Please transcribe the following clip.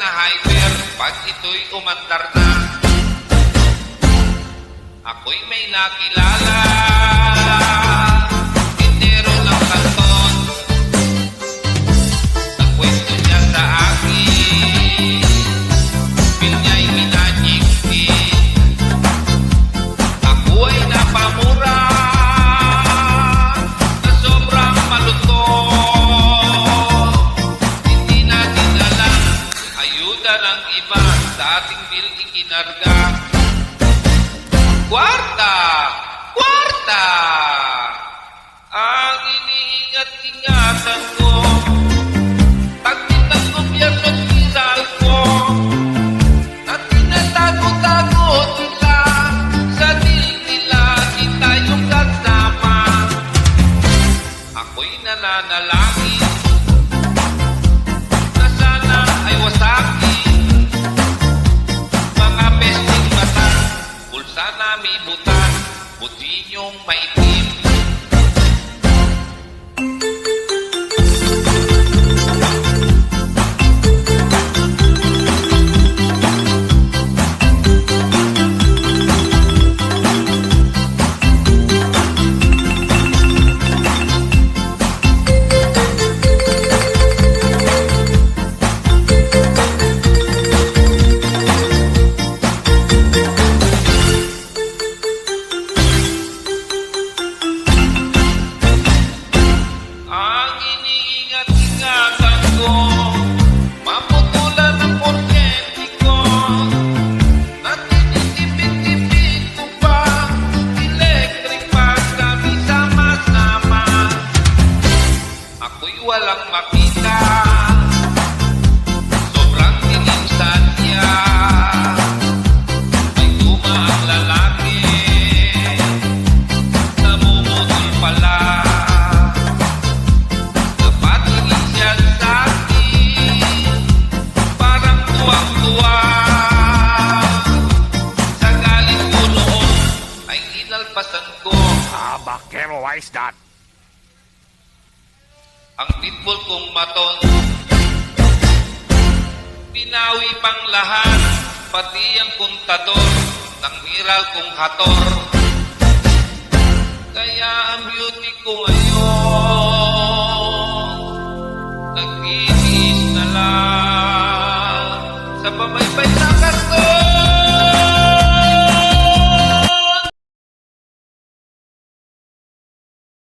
hyper pag ito'y umandar na. Ako'y may nakilala, tindero ng kanton. Nagkwento niya sa akin, bil niya'y minanyigpit. Ako ay napamura na sobrang malutong. Hindi natin alam, ayuda ng iba sa ating bil ikinarga. Kwarta! Kwarta! Ang iniingat-ingatan ko, takit ng gobyerno pinal ko, na tinatago-tagot nila, sa dil nila kita yung kasama. Ako'y nananalangin, na sana ay wasakin, mga pesting mata, pulsa namin butan, buti niyong maitim. Ang iniingat-ingatan ko, maputulan ang kuryente ko, na tinitipid-tipid ko pa, electric pa kami sama-sama. Ako'y walang makita, sobrang dilim sadya. May tumaang lalaki, namumutol pala. Napatingin siya sa akin, parang tuwang-tuwa. Sa galit ko noon ay inalpasan ko Bakero, why is that? ang pitbull kong maton. Pinawi pang lahat, pati ang kontador ng hiral kong hator. Kaya ang beauty ko ngayon, nagtiis na lang sa pabaybay na karton.